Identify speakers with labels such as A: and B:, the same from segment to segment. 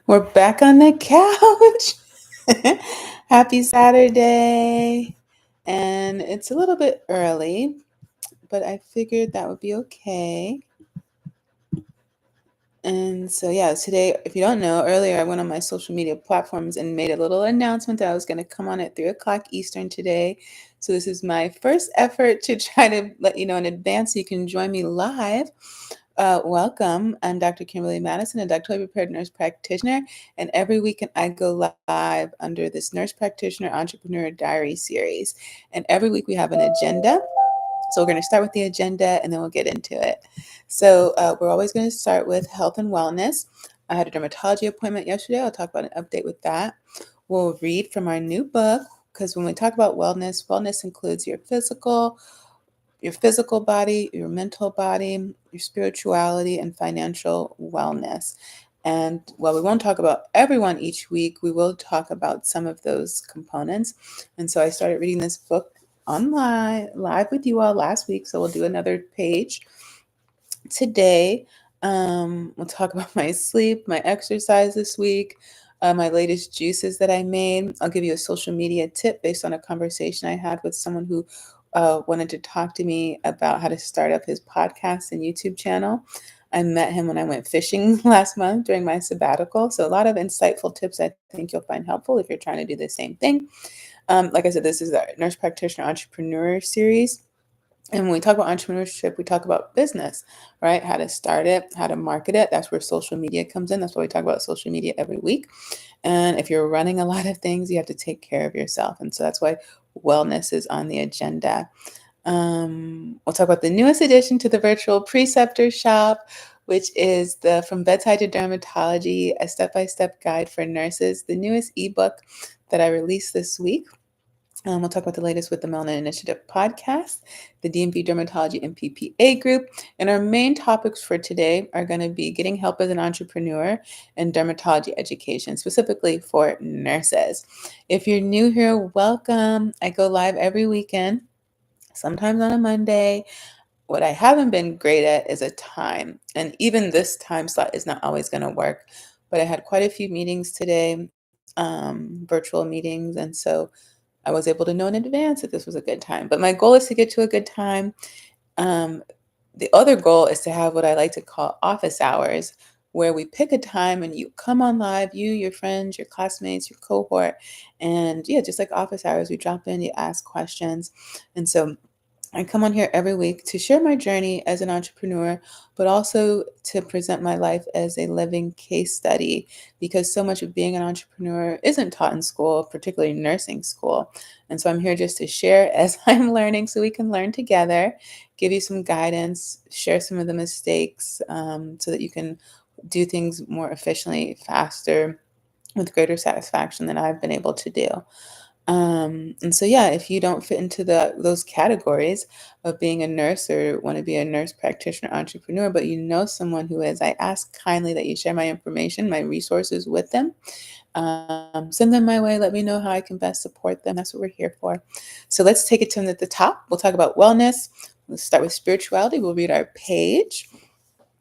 A: We're back on the couch. Happy Saturday. And it's a little bit early, but I figured that would be okay. And so, yeah, today, if you don't know, earlier I went on my social media platforms and made a little announcement that I was going to come on at 3 o'clock Eastern today. So, this is my first effort to try to let you know in advance so you can join me live. Welcome. I'm Dr. Kimberly Madison, a doctorally prepared nurse practitioner, and every weekend I go live under this Nurse Practitioner Entrepreneur Diary series. And every week we have an agenda. So we're going to start with the agenda and then we'll get into it. So we're always going to start with health and wellness. I had a dermatology appointment yesterday. I'll talk about an update with that. We'll read from our new book because when we talk about wellness, wellness includes your physical body, your mental body, your spirituality, and financial wellness. And while we won't talk about everyone each week, we will talk about some of those components. And so I started reading this book online, live with you all last week. So we'll do another page today. We'll talk about my sleep, my exercise this week, my latest juices that I made. I'll give you a social media tip based on a conversation I had with someone who wanted to talk to me about how to start up his podcast and YouTube channel. I met him when I went fishing last month during my sabbatical. So a lot of insightful tips I think you'll find helpful if you're trying to do the same thing. Like I said, this is the Nurse Practitioner Entrepreneur series. And when we talk about entrepreneurship, we talk about business, right? How to start it, how to market it. That's where social media comes in. That's why we talk about social media every week. And if you're running a lot of things, you have to take care of yourself. And so that's why wellness is on the agenda. We'll talk about the newest addition to the virtual Preceptor shop, which is the From Bedside to Dermatology, a step-by-step guide for nurses, the newest ebook that I released this week. We'll talk about the latest with the Melanin Initiative Podcast, the DMV Dermatology and PPA group. And our main topics for today are going to be getting help as an entrepreneur and dermatology education, specifically for nurses. If you're new here, welcome. I go live every weekend, sometimes on a Monday. What I haven't been great at is a time. And even this time slot is not always going to work. But I had quite a few meetings today, virtual meetings. And so I was able to know in advance that this was a good time. But my goal is to get to a good time. The other goal is to have what I like to call office hours, where we pick a time and you come on live, you, your friends, your classmates, your cohort. And yeah, just like office hours, we drop in, you ask questions. And so I come on here every week to share my journey as an entrepreneur, but also to present my life as a living case study because so much of being an entrepreneur isn't taught in school, particularly nursing school. And so I'm here just to share as I'm learning so we can learn together, give you some guidance, share some of the mistakes so that you can do things more efficiently, faster, with greater satisfaction than I've been able to do. And so, yeah, if you don't fit into those categories of being a nurse or want to be a nurse practitioner entrepreneur, but you know someone who is, I ask kindly that you share my information, my resources with them. Send them my way. Let me know how I can best support them. That's what we're here for. So let's take it to the top. We'll talk about wellness. Let's start with spirituality. We'll read our page.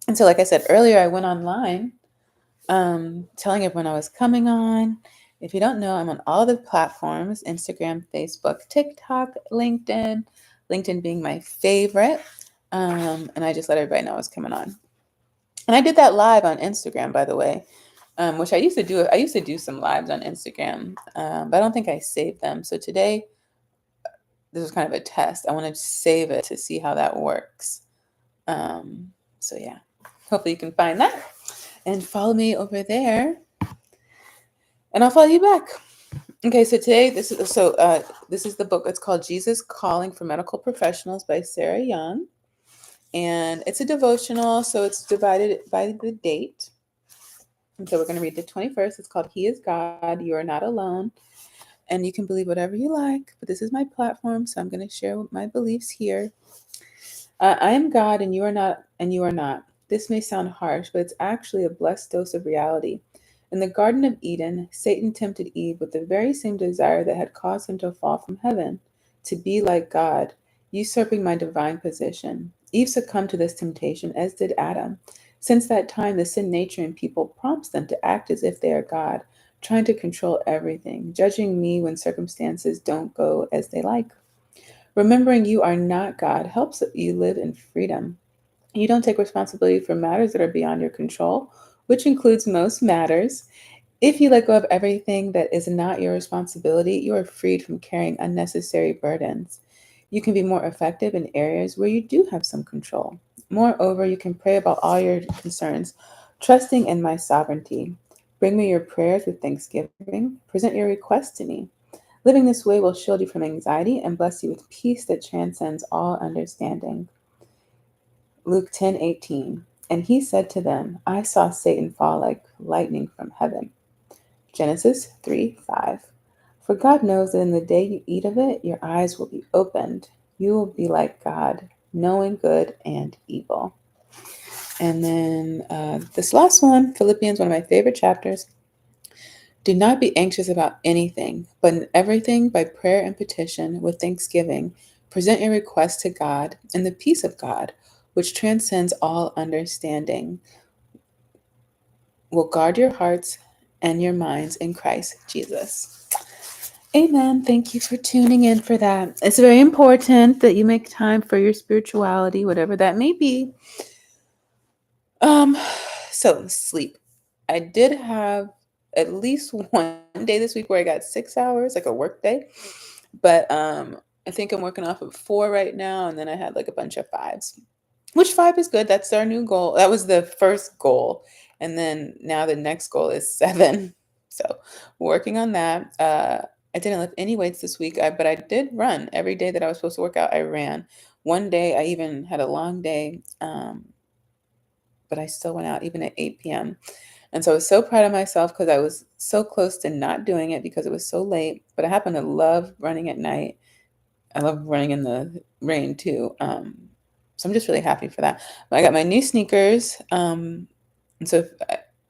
A: And so, like I said earlier, I went online telling everyone I was coming on. If you don't know, I'm on all the platforms: Instagram, Facebook, TikTok, LinkedIn being my favorite. And I just let everybody know I was coming on. And I did that live on Instagram, by the way, which I used to do. I used to do some lives on Instagram, but I don't think I saved them. So today, this was kind of a test. I wanted to save it to see how that works. So yeah, hopefully you can find that and follow me over there, and I'll follow you back. Okay, so today this is the book. It's called Jesus Calling for Medical Professionals by Sarah Young, and it's a devotional, so it's divided by the date. And so we're going to read the 21st. It's called He is God, You Are Not Alone. And you can believe whatever you like, but this is my platform, so I'm going to share my beliefs here. I am God and you are not, and you are not. This may sound harsh, but it's actually a blessed dose of reality. In the Garden of Eden, Satan tempted Eve with the very same desire that had caused him to fall from heaven, to be like God, usurping my divine position. Eve succumbed to this temptation, as did Adam. Since that time, the sin nature in people prompts them to act as if they are God, trying to control everything, judging me when circumstances don't go as they like. Remembering you are not God helps you live in freedom. You don't take responsibility for matters that are beyond your control, which includes most matters. If you let go of everything that is not your responsibility, you are freed from carrying unnecessary burdens. You can be more effective in areas where you do have some control. Moreover, you can pray about all your concerns, trusting in my sovereignty. Bring me your prayers with thanksgiving. Present your requests to me. Living this way will shield you from anxiety and bless you with peace that transcends all understanding. Luke 10:18. And he said to them, I saw Satan fall like lightning from heaven. Genesis 3:5. For God knows that in the day you eat of it, your eyes will be opened. You will be like God, knowing good and evil. And then this last one, Philippians, one of my favorite chapters. Do not be anxious about anything, but in everything by prayer and petition with thanksgiving, present your requests to God, and the peace of God, which transcends all understanding, will guard your hearts and your minds in Christ Jesus. Amen. Thank you for tuning in for that. It's very important that you make time for your spirituality, whatever that may be. Um, so sleep. I did have at least one day this week where I got 6 hours, like a work day. But I think I'm working off of 4 right now, and then I had like a bunch of 5s. Which 5 is good. That's our new goal. That was the first goal. And then now the next goal is 7. So working on that. I didn't lift any weights this week, but I did run. Every day that I was supposed to work out, I ran. One day I even had a long day, but I still went out even at 8 p.m. And so I was so proud of myself because I was so close to not doing it because it was so late. But I happen to love running at night. I love running in the rain too. So I'm just really happy for that. But I got my new sneakers. And so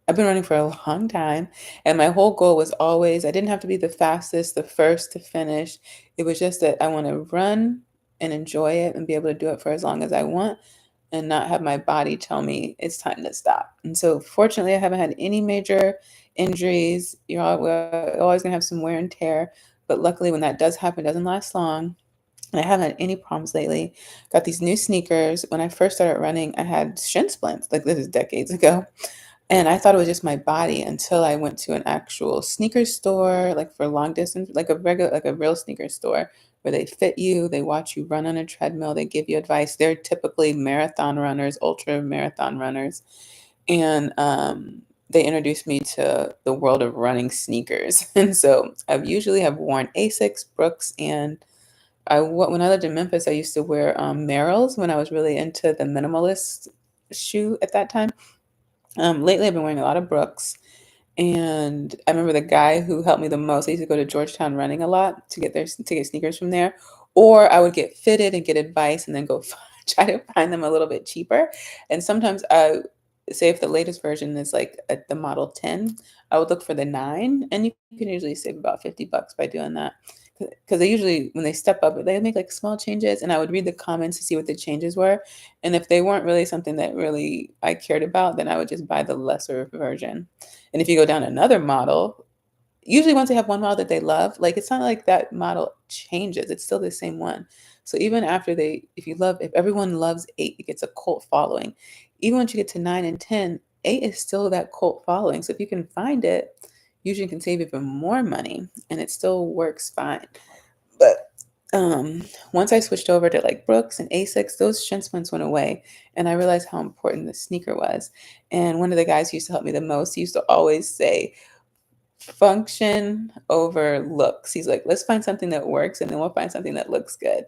A: I've been running for a long time. And my whole goal was always, I didn't have to be the fastest, the first to finish. It was just that I want to run and enjoy it and be able to do it for as long as I want and not have my body tell me it's time to stop. And so fortunately, I haven't had any major injuries. We're always going to have some wear and tear. But luckily, when that does happen, it doesn't last long. And I haven't had any problems lately. Got these new sneakers. When I first started running, I had shin splints. Like this is decades ago. And I thought it was just my body until I went to an actual sneaker store, like for long distance, like a real sneaker store where they fit you, they watch you run on a treadmill, they give you advice. They're typically marathon runners, ultra marathon runners. And they introduced me to the world of running sneakers. And so I usually have worn Asics, Brooks, and when I lived in Memphis, I used to wear Merrells when I was really into the minimalist shoe at that time. Lately, I've been wearing a lot of Brooks, and I remember the guy who helped me the most. I used to go to Georgetown running a lot to get sneakers from there, or I would get fitted and get advice, and then go try to find them a little bit cheaper. And sometimes I say if the latest version is like at the Model 10, I would look for the 9, and you can usually save about $50 by doing that. Because they usually, when they step up, they make like small changes, and I would read the comments to see what the changes were. And if they weren't really something that really I cared about, then I would just buy the lesser version. And if you go down another model, usually once they have one model that they love, like it's not like that model changes. It's still the same one. So even after if everyone loves 8, it gets a cult following. Even once you get to 9 and 10, 8 is still that cult following. So if you can find it, usually you can save even more money and it still works fine. But once I switched over to like Brooks and Asics, those shin splints went away, and I realized how important the sneaker was. And one of the guys who used to help me the most, he used to always say, "Function over looks." He's like, "Let's find something that works, and then we'll find something that looks good."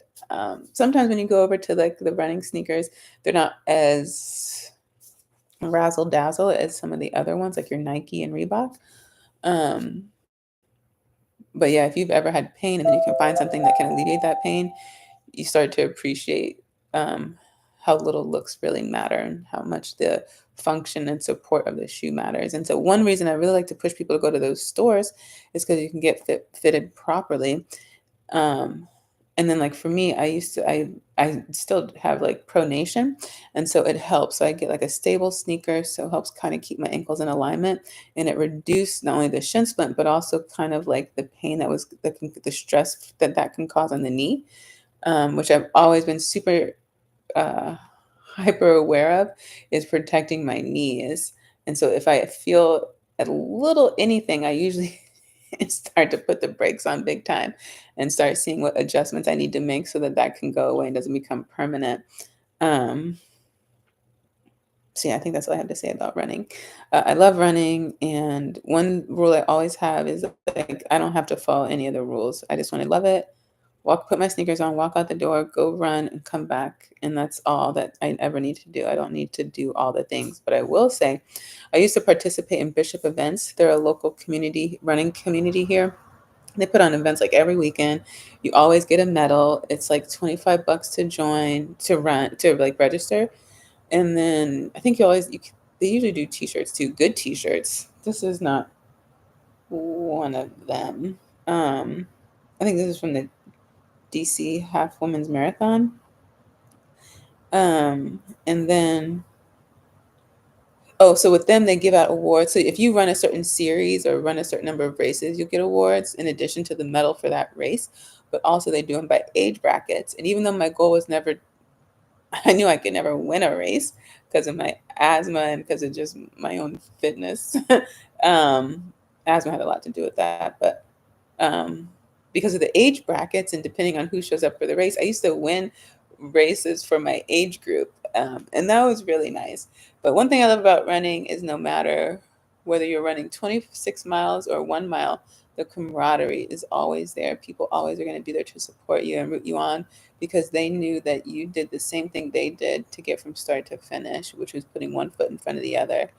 A: Sometimes when you go over to like the running sneakers, they're not as razzle dazzle as some of the other ones, like your Nike and Reebok. Um, but yeah, if you've ever had pain and then you can find something that can alleviate that pain, you start to appreciate how little looks really matter and how much the function and support of the shoe matters. And so one reason I really like to push people to go to those stores is because you can get fitted properly. Um, And then like for me, I still have like pronation, and so it helps. So I get like a stable sneaker, so it helps kind of keep my ankles in alignment, and it reduced not only the shin splint but also kind of like the pain the stress that can cause on the knee, which I've always been super uh, hyper aware of, is protecting my knees. And so if I feel a little anything, I usually start to put the brakes on big time and start seeing what adjustments I need to make so that that can go away and doesn't become permanent. Um, so yeah, I think that's all I have to say about running. I love running, and one rule I always have is like I don't have to follow any of the rules. I just want to love it, walk, put my sneakers on, walk out the door, go run, and come back. And that's all that I ever need to do. I don't need to do all the things. But I will say, I used to participate in Bishop events. They're a local community, running community here. They put on events like every weekend. You always get a medal. It's like 25 bucks to join, to run, to like register. And then I think they usually do t-shirts too, good t-shirts. This is not one of them. I think this is from the DC Half Women's Marathon. And then, oh, so with them, they give out awards. So if you run a certain series or run a certain number of races, you'll get awards in addition to the medal for that race. But also, they do them by age brackets. And even though my goal was never, I knew I could never win a race because of my asthma and because of just my own fitness. um, Asthma had a lot to do with that. But um, because of the age brackets and depending on who shows up for the race, I used to win races for my age group. And that was really nice. But one thing I love about running is no matter whether you're running 26 miles or 1 mile, the camaraderie is always there. People always are going to be there to support you and root you on because they knew that you did the same thing they did to get from start to finish, which was putting one foot in front of the other.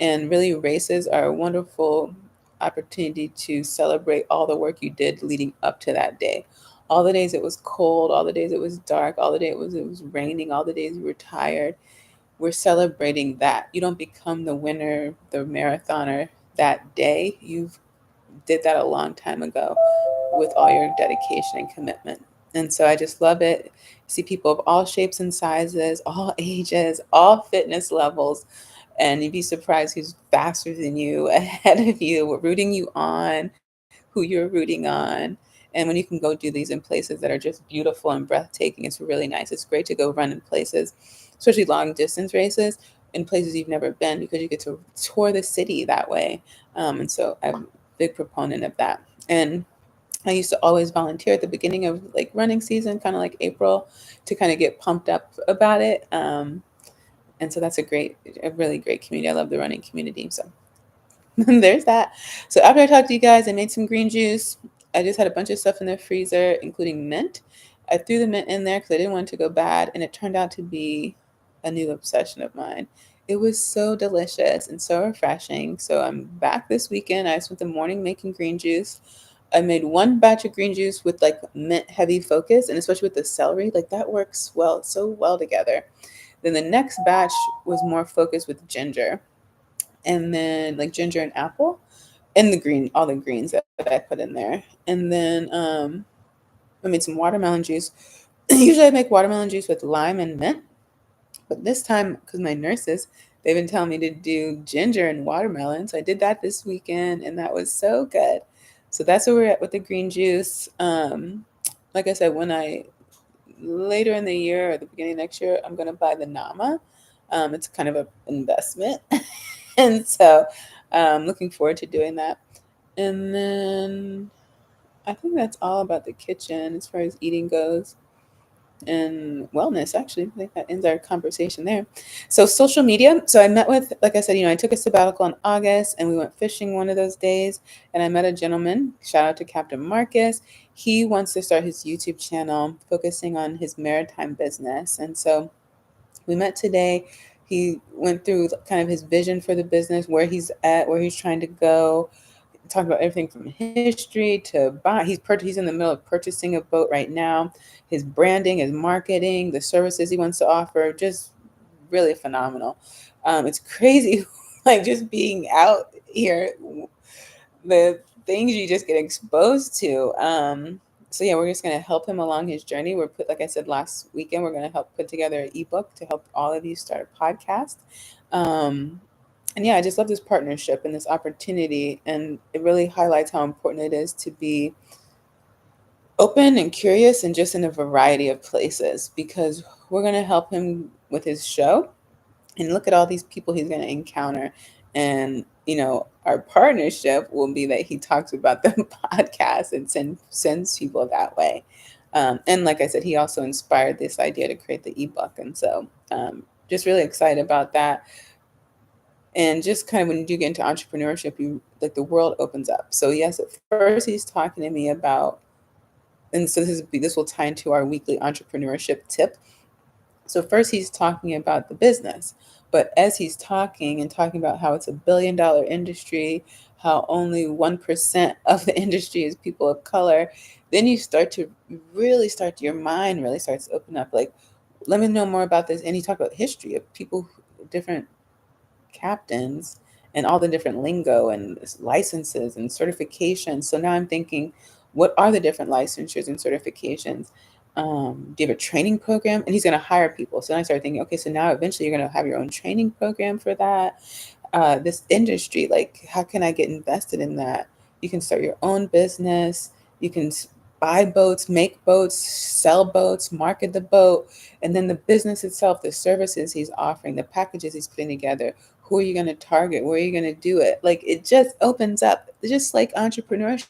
A: And really, races are a wonderful opportunity to celebrate all the work you did leading up to that day. All the days it was cold, all the days it was dark, all the days it was raining, all the days you were tired. We're celebrating that. You don't become the winner, the marathoner that day. You did that a long time ago with all your dedication and commitment. And so I just love it. See people of all shapes and sizes, all ages, all fitness levels. And you'd be surprised who's faster than you, ahead of you, rooting you on, who you're rooting on. And when you can go do these in places that are just beautiful and breathtaking, it's really nice. It's great to go run in places, especially long distance races, in places you've never been because you get to tour the city that way. And so I'm a big proponent of that. And I used to always volunteer at the beginning of like running season, kind of like April, to kind of get pumped up about it. And so that's a really great community. I love the running community. So there's that. So after I talked to you guys, I made some green juice. I just had a bunch of stuff in the freezer, including mint. I threw the mint in there because I didn't want it to go bad, and it turned out to be a new obsession of mine. It was so delicious and so refreshing. So I'm back this weekend. I spent the morning making green juice. I made one batch of green juice with like mint heavy focus, and especially with the celery, like that works well, so well together. Then the next batch was more focused with ginger, and then like ginger and apple, and all the greens that I put in there. And then I made some watermelon juice. Usually I make watermelon juice with lime and mint, but this time, because my nurses, they've been telling me to do ginger and watermelon. So I did that this weekend, and that was so good. So that's where we're at with the green juice. Like I said, when I later in the year or the beginning of next year, I'm going to buy the Nama. It's kind of an investment. And so looking forward to doing that. And then I think that's all about the kitchen as far as eating goes and wellness. Actually, I think that ends our conversation there. So social media. So I met with, like I said, I took a sabbatical in August and we went fishing one of those days, and I met a gentleman. Shout out to Captain Marcus. He wants to start his YouTube channel focusing on his maritime business. And so we met today. He went through kind of his vision for the business, where he's at, where he's trying to go, talked about everything from history to buy. He's in the middle of purchasing a boat right now. His branding, his marketing, the services he wants to offer, just really phenomenal. It's crazy, like just being out here, the things you just get exposed to. So yeah, we're just going to help him along his journey. Like I said last weekend, we're going to help put together an ebook to help all of you start a podcast. Um, and yeah, I just love this partnership and this opportunity, and it really highlights how important it is to be open and curious and just in a variety of places, because we're going to help him with his show, and look at all these people he's going to encounter. And our partnership will be that he talks about the podcast and sends people that way. And like I said, he also inspired this idea to create the ebook, and so just really excited about that. And just kind of when you do get into entrepreneurship, you like the world opens up. So yes, at first he's talking to me about, and so this will tie into our weekly entrepreneurship tip. So first he's talking about the business, but as he's talking about how it's $1 billion industry, how only 1% of the industry is people of color, then you start to really start your mind really starts to open up. Like, let me know more about this. And he talked about history of people, different captains, and all the different lingo and licenses and certifications. So now I'm thinking, what are the different licensures and certifications? Do you have a training program? And he's going to hire people. So then I started thinking, okay, so now eventually you're going to have your own training program for that. This industry, like, how can I get invested in that? You can start your own business. You can buy boats, make boats, sell boats, market the boat, and then the business itself, the services he's offering, the packages he's putting together. Who are you going to target? Where are you going to do it? Like, it just opens up, just like entrepreneurship,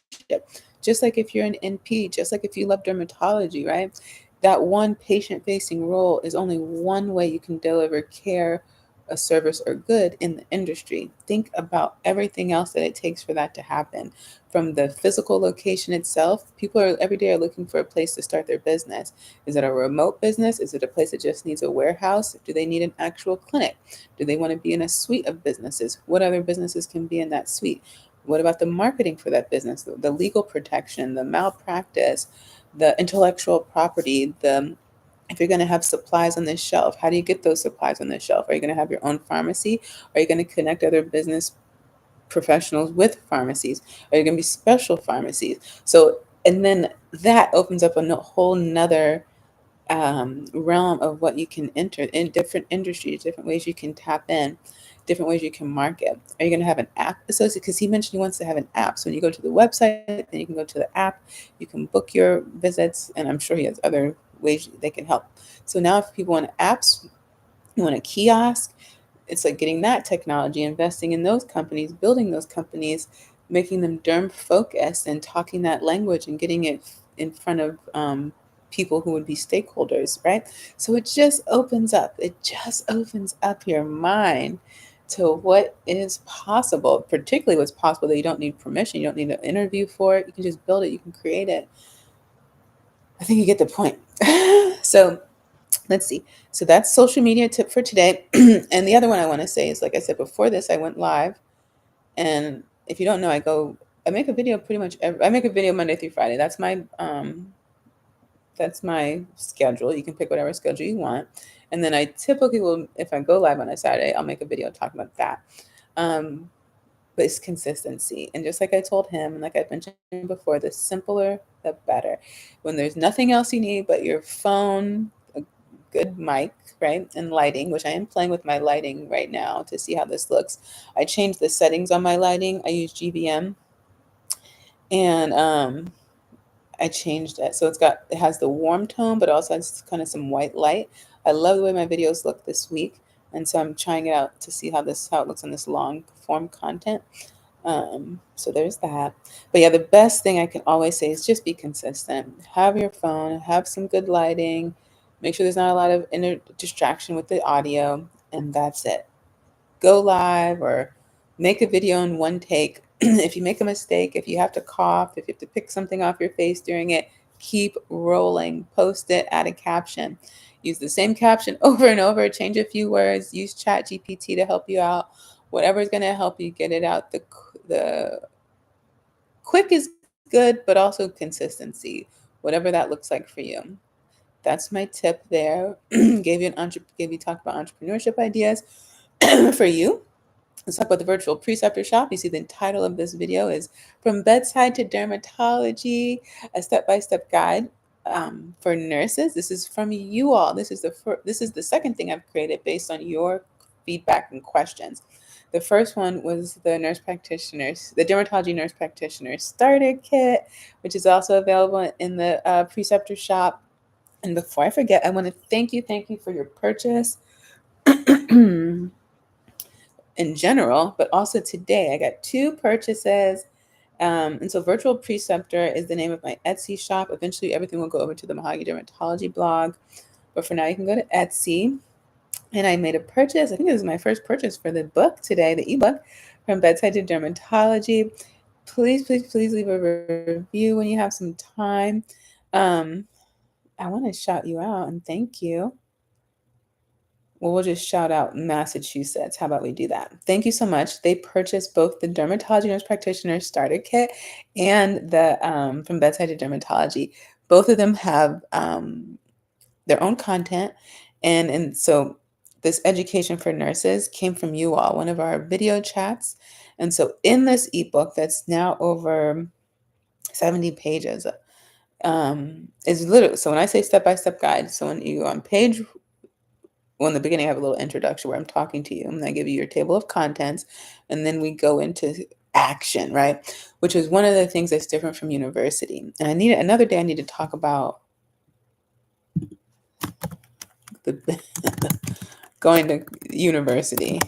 A: just like if you're an NP, just like if you love dermatology, right? That one patient facing role is only one way you can deliver care, a service, or good in the industry. Think about everything else that it takes for that to happen. From the physical location itself, people are every day are looking for a place to start their business. Is it a remote business? Is it a place that just needs a warehouse? Do they need an actual clinic? Do they want to be in a suite of businesses? What other businesses can be in that suite? What about the marketing for that business, the legal protection, the malpractice, the intellectual property, the if you're going to have supplies on this shelf, how do you get those supplies on the shelf? Are you going to have your own pharmacy? Are you going to connect other business professionals with pharmacies? Are you going to be special pharmacies? So, and then that opens up a whole nother realm of what you can enter in different industries, different ways you can tap in, different ways you can market. Are you going to have an app associated? Because he mentioned he wants to have an app. So when you go to the website, then you can go to the app, you can book your visits, and I'm sure he has other ways they can help. So now if people want apps, you want a kiosk, it's like getting that technology, investing in those companies, building those companies, making them derm focused and talking that language and getting it in front of people who would be stakeholders, right? So it just opens up your mind to what is possible, particularly what's possible that you don't need permission, you don't need an interview for it, you can just build it, you can create it. I think you get the point. So let's see. So that's social media tip for today. And the other one I want to say is, like I said before this, I went live. And if you don't know, I make a video pretty much I make a video Monday through Friday. That's my schedule. You can pick whatever schedule you want. And then I typically will, if I go live on a Saturday, I'll make a video talking about that. But it's consistency. And just like I told him, and like I mentioned before, the simpler, the better. When there's nothing else you need but your phone, a good mic, right, and lighting, which I am playing with my lighting right now to see how this looks. I changed the settings on my lighting. I use GBM, and I changed it. So it has the warm tone, but also has kind of some white light. I love the way my videos look this week. And so I'm trying it out to see how it looks on this long form content. So there's that. But yeah, the best thing I can always say is just be consistent. Have your phone, have some good lighting, make sure there's not a lot of distraction with the audio, and that's it. Go live or make a video in one take. If you make a mistake, if you have to cough, if you have to pick something off your face during it, keep rolling. Post it, add a caption. Use the same caption over and over, change a few words, use Chat GPT to help you out. Whatever is going to help you get it out. The quick is good, but also consistency, whatever that looks like for you. That's my tip there. Gave you talk about entrepreneurship ideas for you. Let's talk about the virtual preceptor shop. You see the title of this video is From Bedside to Dermatology, a step-by-step guide for nurses. This is from you all. This is the second thing I've created based on your feedback and questions. The first one was the dermatology nurse practitioner starter kit, which is also available in the preceptor shop. And before I forget, I want to thank you for your purchase. In general, but also today I got 2 purchases. And so Virtual Preceptor is the name of my Etsy shop. Eventually everything will go over to the Mahogany Dermatology blog. But for now, you can go to Etsy. And I made a purchase. I think this is my first purchase for the book today, the ebook, From Bedside to Dermatology. Please leave a review when you have some time. I want to shout you out and thank you. Well, we'll just shout out Massachusetts. How about we do that? Thank you so much. They purchased both the Dermatology Nurse Practitioner Starter Kit and the From Bedside to Dermatology. Both of them have their own content. And so this education for nurses came from you all, one of our video chats. And so in this ebook that's now over 70 pages, is literally, so when I say step-by-step guide, so when you go on page, well, in the beginning, I have a little introduction where I'm talking to you, and I give you your table of contents, and then we go into action, right? Which is one of the things that's different from university. And another day I need to talk about the going to university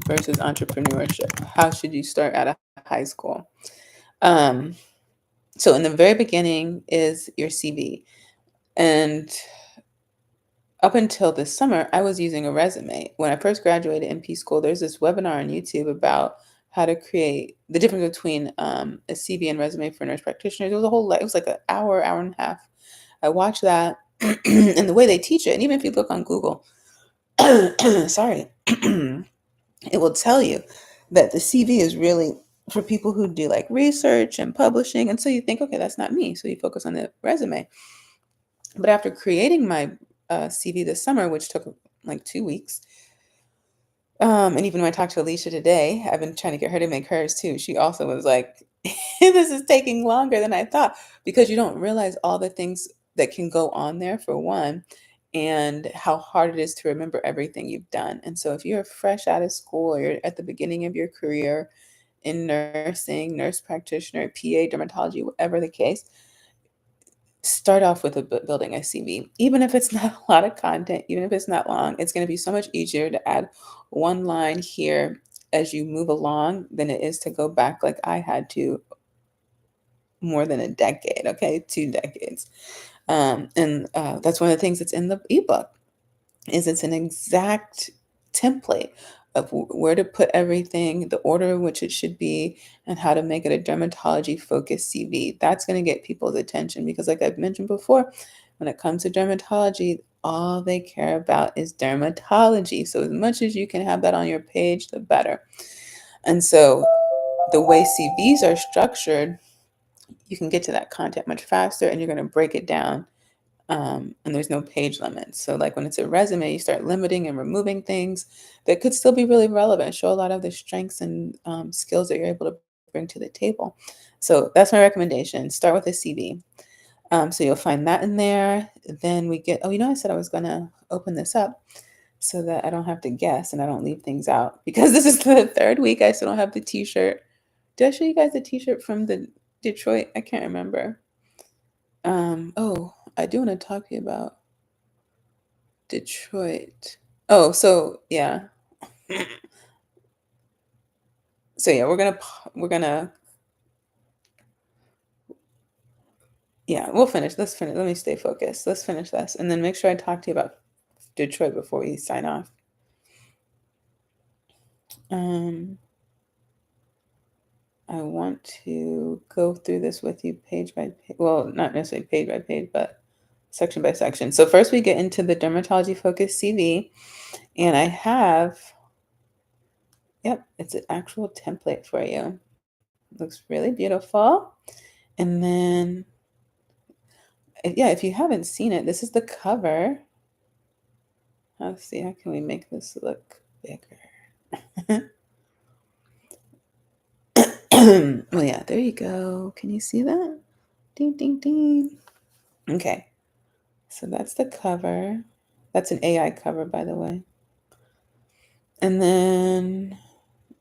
A: versus entrepreneurship. How should you start out of high school? So in the very beginning is your CV. And up until this summer, I was using a resume. When I first graduated MP school, there's this webinar on YouTube about how to create the difference between a CV and resume for nurse practitioners. It was like an hour and a half. I watched that and the way they teach it, and even if you look on Google, sorry, it will tell you that the CV is really for people who do like research and publishing. And so you think, okay, that's not me. So you focus on the resume. But after creating my CV this summer, which took like 2 weeks, and even when I talked to Alicia today, I've been trying to get her to make hers too. She also was like, this is taking longer than I thought, because you don't realize all the things that can go on there, for one, and how hard it is to remember everything you've done. And so if you're fresh out of school or you're at the beginning of your career in nursing, nurse practitioner, PA, dermatology, whatever the case, start off with building a CV. Even if it's not a lot of content, even if it's not long, it's going to be so much easier to add one line here as you move along than it is to go back like I had to more than a decade, okay, 2 decades. And that's one of the things that's in the ebook, is it's an exact template of where to put everything, the order in which it should be, and how to make it a dermatology focused CV. That's going to get people's attention because, like I've mentioned before, when it comes to dermatology, all they care about is dermatology. So as much as you can have that on your page, the better. And so the way CVs are structured, you can get to that content much faster, and you're going to break it down. And there's no page limits. So like when it's a resume, you start limiting and removing things that could still be really relevant, show a lot of the strengths and skills that you're able to bring to the table. So that's my recommendation. Start with a CV. So you'll find that in there. Then we get, I said I was going to open this up so that I don't have to guess and I don't leave things out, because this is the 3rd week I still don't have the t-shirt. Did I show you guys the t-shirt from the Detroit? I can't remember. I do want to talk to you about Detroit. Oh, so yeah. So yeah, we'll finish. Let's finish. Let me stay focused. Let's finish this and then make sure I talk to you about Detroit before we sign off. I want to go through this with you page by page. Well, not necessarily page by page, but section by section. So first we get into the dermatology focused CV, and I have, it's an actual template for you. Looks really beautiful. And then, if you haven't seen it, this is the cover. Let's see, how can we make this look bigger? Well, yeah, there you go. Can you see that? Ding, ding, ding. Okay, so that's the cover. That's an AI cover, by the way. And then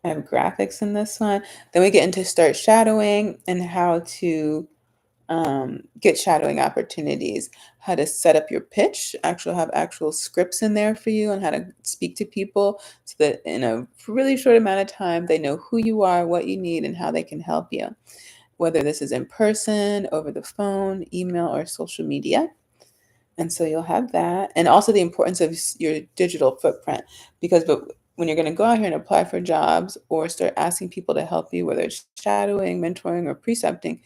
A: I have graphics in this one. Then we get into start shadowing and how to get shadowing opportunities, how to set up your pitch, have actual scripts in there for you on how to speak to people so that in a really short amount of time, they know who you are, what you need, and how they can help you, whether this is in person, over the phone, email, or social media. And so you'll have that. And also the importance of your digital footprint, because when you're going to go out here and apply for jobs or start asking people to help you, whether it's shadowing, mentoring, or precepting,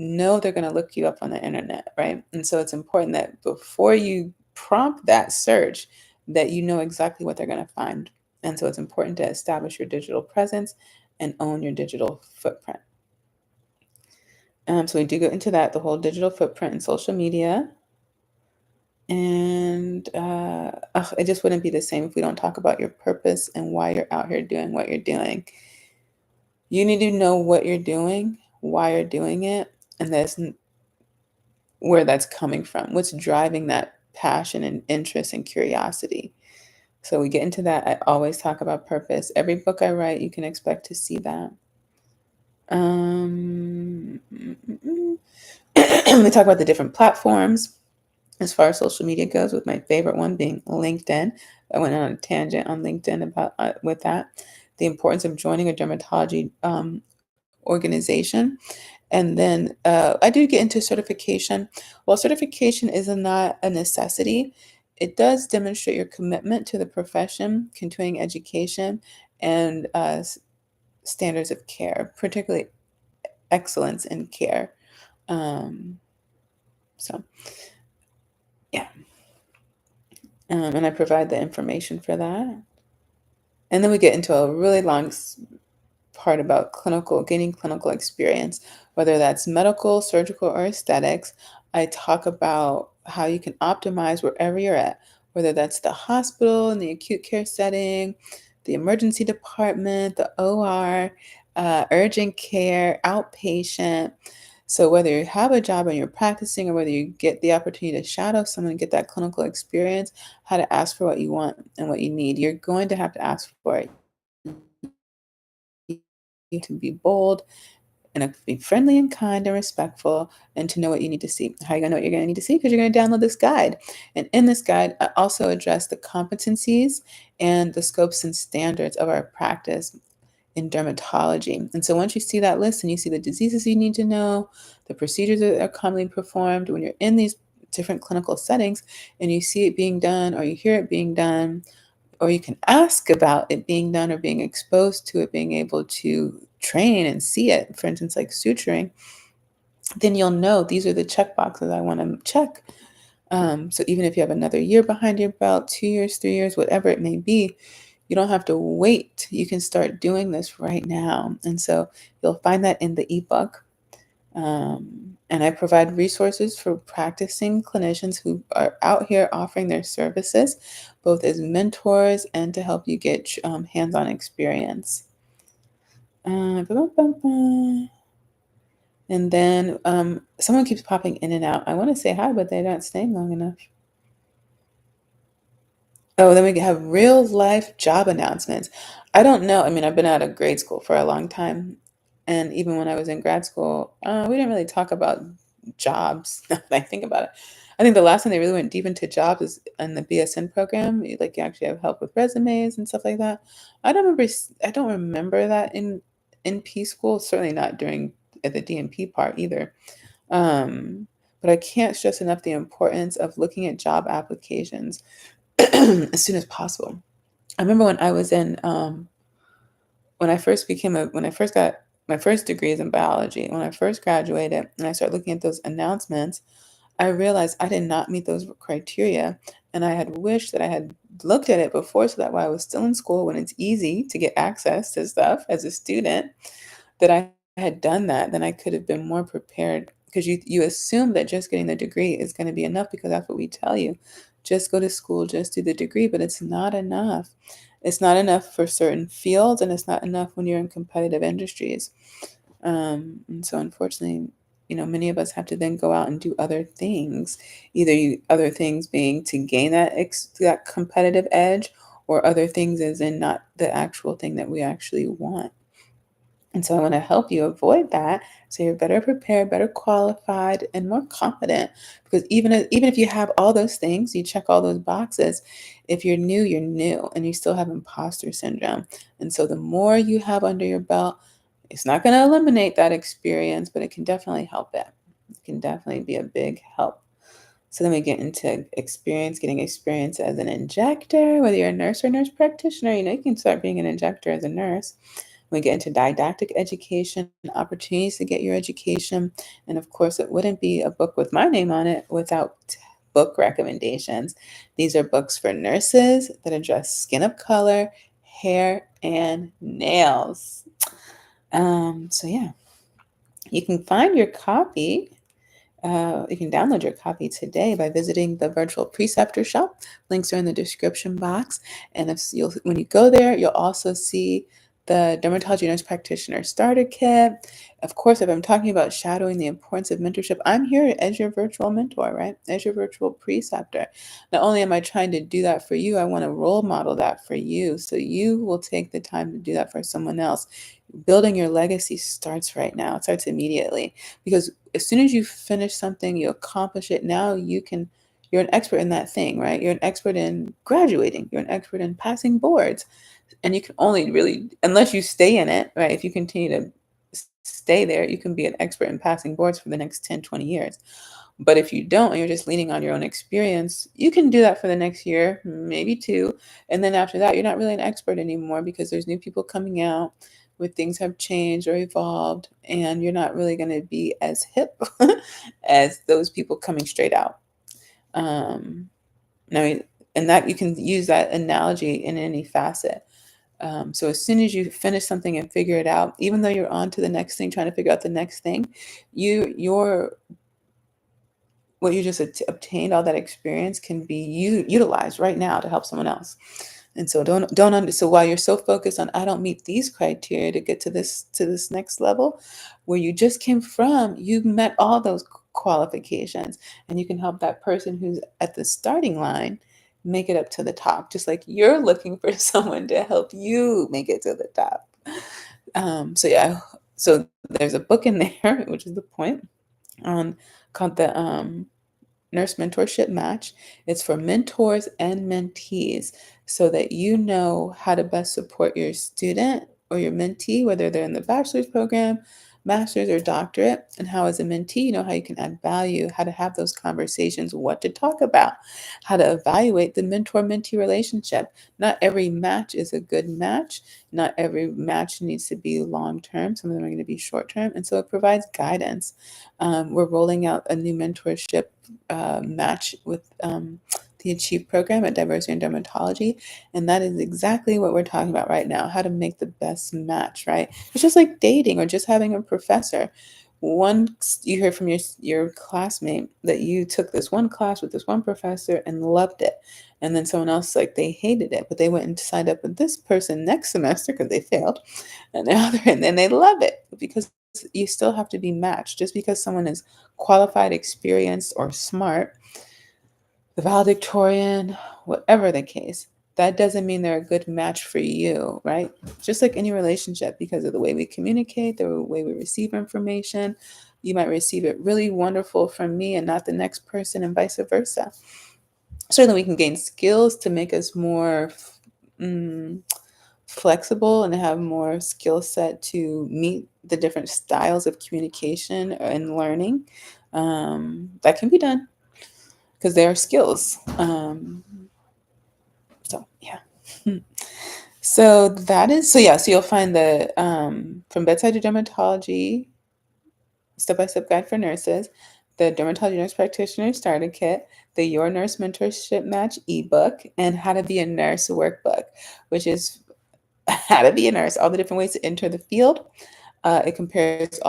A: know they're going to look you up on the internet, right? And so it's important that before you prompt that search, that you know exactly what they're going to find. And so it's important to establish your digital presence and own your digital footprint. So we do go into that, the whole digital footprint and social media. And it just wouldn't be the same if we don't talk about your purpose and why you're out here doing what you're doing. You need to know what you're doing, why you're doing it, and that's where that's coming from. What's driving that passion and interest and curiosity? So we get into that. I always talk about purpose. Every book I write, you can expect to see that. We talk about the different platforms as far as social media goes, with my favorite one being LinkedIn. I went on a tangent on LinkedIn about with that. The importance of joining a dermatology organization. And then I do get into certification. While certification is not a necessity, it does demonstrate your commitment to the profession, continuing education, and standards of care, particularly excellence in care. So, yeah. And I provide the information for that. And then we get into a really long part about gaining clinical experience, whether that's medical, surgical, or aesthetics. I talk about how you can optimize wherever you're at, whether that's the hospital in the acute care setting, the emergency department, the OR, urgent care, outpatient. So whether you have a job and you're practicing, or whether you get the opportunity to shadow someone and get that clinical experience, how to ask for what you want and what you need. You're going to have to ask for it. You to be bold and be friendly and kind and respectful, and to know what you need to see. How are you going to know what you're going to need to see? Because you're going to download this guide. And in this guide, I also address the competencies and the scopes and standards of our practice in dermatology. And so once you see that list and you see the diseases you need to know, the procedures that are commonly performed when you're in these different clinical settings, and you see it being done or you hear it being done, or you can ask about it being done or being exposed to it, being able to train and see it, for instance, like suturing, then you'll know these are the check boxes I want to check. So even if you have another year behind your belt, 2 years, 3 years, whatever it may be, you don't have to wait. You can start doing this right now. And so you'll find that in the ebook. And I provide resources for practicing clinicians who are out here offering their services, both as mentors and to help you get hands-on experience. And then someone keeps popping in and out. I want to say hi, but they're not staying long enough. Oh, then we have real life job announcements. I don't know. I mean, I've been out of grade school for a long time. And even when I was in grad school, we didn't really talk about jobs. Now that I think about it, I think the last time they really went deep into jobs is in the BSN program. Like you actually have help with resumes and stuff like that. I don't remember that in P school. Certainly not during at the DMP part either. But I can't stress enough the importance of looking at job applications as soon as possible. I remember when I was in when I first got my first degrees in biology, when I first graduated and I started looking at those announcements, I realized I did not meet those criteria. And I had wished that I had looked at it before, so that while I was still in school, when it's easy to get access to stuff as a student, that I had done that, then I could have been more prepared because you assume that just getting the degree is going to be enough because that's what we tell you. Just go to school, just do the degree, but it's not enough. It's not enough for certain fields, and it's not enough when you're in competitive industries. And so, unfortunately, many of us have to then go out and do other things. Other things being to gain that competitive edge, or other things as in not the actual thing that we actually want. And so I want to help you avoid that so you're better prepared, better qualified, and more confident. Because even if you have all those things, you check all those boxes, if you're new and you still have imposter syndrome. And so the more you have under your belt, it's not going to eliminate that experience, but it can definitely help it. It can definitely be a big help. So then we get into getting experience as an injector, whether you're a nurse or nurse practitioner, you can start being an injector as a nurse. We get into didactic education, opportunities to get your education. And of course, it wouldn't be a book with my name on it without book recommendations. These are books for nurses that address skin of color, hair, and nails. So yeah, you can find your copy. You can download your copy today by visiting the virtual Preceptor shop. Links are in the description box. And when you go there, you'll also see the Dermatology Nurse Practitioner Starter Kit. Of course, if I'm talking about shadowing the importance of mentorship, I'm here as your virtual mentor, right? As your virtual preceptor. Not only am I trying to do that for you, I want to role model that for you so you will take the time to do that for someone else. Building your legacy starts right now. It starts immediately, because as soon as you finish something, you accomplish it. Now you're an expert in that thing, right? You're an expert in graduating. You're an expert in passing boards. And you can only really, unless you stay in it, right? If you continue to stay there, you can be an expert in passing boards for the next 10, 20 years. But if you don't, and you're just leaning on your own experience, you can do that for the next year, maybe two. And then after that, you're not really an expert anymore because there's new people coming out where things have changed or evolved, and you're not really going to be as hip as those people coming straight out. Now, and that you can use that analogy in any facet. So as soon as you finish something and figure it out, even though you're on to the next thing, trying to figure out the next thing, your what you just obtained, all that experience can be utilized right now to help someone else. And so so while you're so focused on, I don't meet these criteria to get to this next level, where you just came from, you met all those qualifications, and you can help that person who's at the starting line make it up to the top, just like you're looking for someone to help you make it to the top. So yeah, so there's a book in there, which is the point, called the Nurse Mentorship Match. It's for mentors and mentees so that you know how to best support your student or your mentee, whether they're in the bachelor's program, master's, or doctorate, and how as a mentee, you know how you can add value, how to have those conversations, what to talk about, how to evaluate the mentor-mentee relationship. Not every match is a good match. Not every match needs to be long-term. Some of them are going to be short-term. And so it provides guidance. We're rolling out a new mentorship match with the Achieve program at Diversity in Dermatology. And that is exactly what we're talking about right now, how to make the best match, right? It's just like dating or just having a professor. Once you hear from your classmate that you took this one class with this one professor and loved it, and then someone else, like, they hated it, but they went and signed up with this person next semester because they failed, and then they love it, because you still have to be matched. Just because someone is qualified, experienced, or smart, the valedictorian, whatever the case, that doesn't mean they're a good match for you, right? Just like any relationship, because of the way we communicate, the way we receive information, you might receive it really wonderful from me and not the next person, and vice versa. Certainly, we can gain skills to make us more flexible and have more skill set to meet the different styles of communication and learning. That can be done because they are skills. So yeah. So you'll find the from Bedside to Dermatology, step-by-step guide for nurses, the Dermatology Nurse Practitioner Starter Kit, the Your Nurse Mentorship Match ebook, and How to Be a Nurse workbook, which is how to be a nurse, all the different ways to enter the field, It compares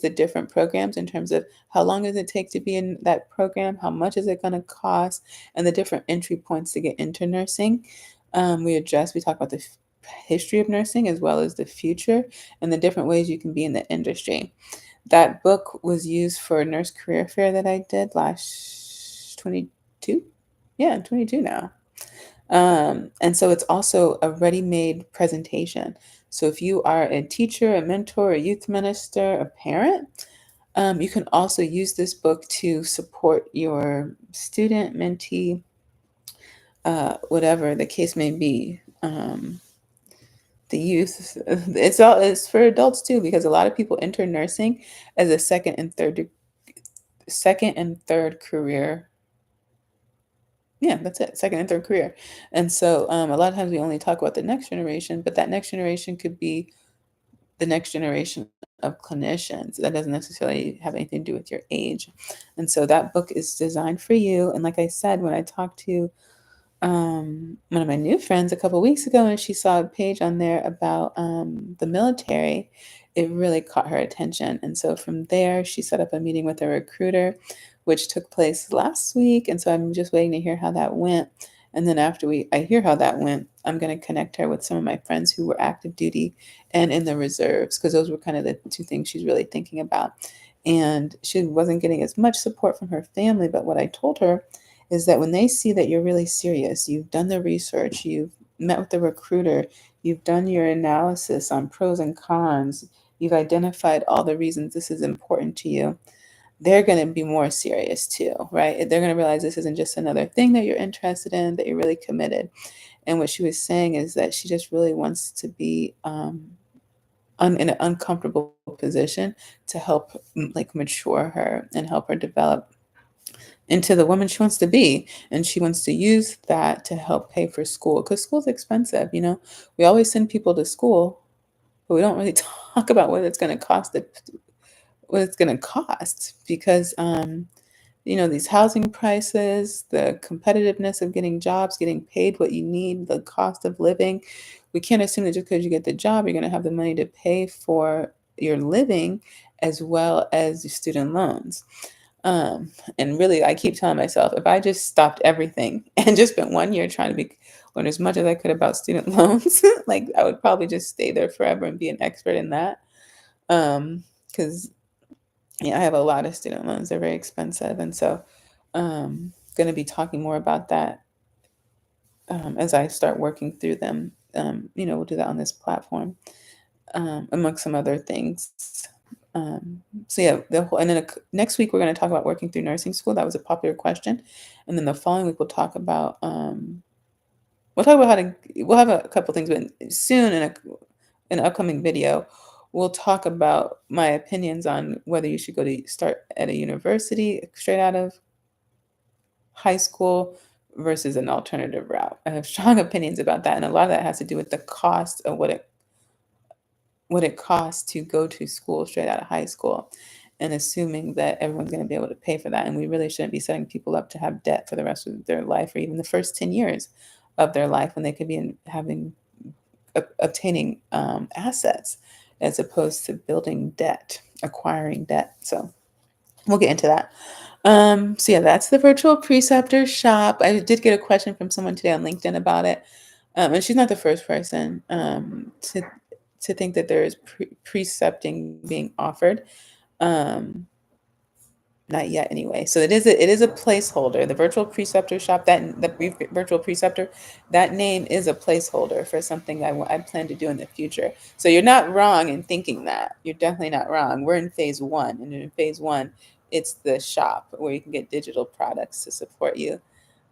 A: the different programs in terms of how long does it take to be in that program, how much is it going to cost, and the different entry points to get into nursing. We talk about the history of nursing as well as the future and the different ways you can be in the industry. That book was used for a nurse career fair that I did last 22. Yeah, I'm 22 now. And so it's also a ready-made presentation. So if you are a teacher, a mentor, a youth minister, a parent, you can also use this book to support your student, mentee, whatever the case may be. The youth, it's for adults too, because a lot of people enter nursing as a second and third career. Yeah, that's it. Second and third career. And so a lot of times we only talk about the next generation, but that next generation could be the next generation of clinicians. That doesn't necessarily have anything to do with your age. And so that book is designed for you. And like I said, when I talked to one of my new friends a couple weeks ago, and she saw a page on there about the military, it really caught her attention. And so from there, she set up a meeting with a recruiter, which took place last week. And so I'm just waiting to hear how that went. And then after I hear how that went, I'm going to connect her with some of my friends who were active duty and in the reserves, because those were kind of the two things she's really thinking about. And she wasn't getting as much support from her family, but what I told her is that when they see that you're really serious, you've done the research, you've met with the recruiter, you've done your analysis on pros and cons, you've identified all the reasons this is important to you, they're going to be more serious too, right? They're going to realize this isn't just another thing that you're interested in, that you're really committed. And what she was saying is that she just really wants to be in an uncomfortable position to help like mature her and help her develop into the woman she wants to be. And she wants to use that to help pay for school, because school's expensive. We always send people to school, but we don't really talk about what it's going to cost, because these housing prices, the competitiveness of getting jobs, getting paid what you need, the cost of living. We can't assume that just because you get the job, you're going to have the money to pay for your living as well as your student loans. And really, I keep telling myself, if I just stopped everything and just spent 1 year trying to learn as much as I could about student loans, like I would probably just stay there forever and be an expert in that. Because I have a lot of student loans; they're very expensive, and so going to be talking more about that as I start working through them. We'll do that on this platform, amongst some other things. So yeah, and then next week we're going to talk about working through nursing school. That was a popular question, and then the following week we'll have a couple things, but soon in an upcoming video, we'll talk about my opinions on whether you should start at a university straight out of high school versus an alternative route. I have strong opinions about that, and a lot of that has to do with the cost of what it costs to go to school straight out of high school, and assuming that everyone's going to be able to pay for that. And we really shouldn't be setting people up to have debt for the rest of their life, or even the first 10 years of their life, when they could be obtaining assets as opposed to acquiring debt. So we'll get into that. So yeah, that's the virtual preceptor shop. I did get a question from someone today on LinkedIn about it. And she's not the first person to think that there is precepting being offered. Not yet anyway. So it is a placeholder. The virtual preceptor shop, virtual preceptor, that name is a placeholder for something I plan to do in the future. So you're not wrong in thinking that. You're definitely not wrong. We're in phase one, and in phase one, it's the shop where you can get digital products to support you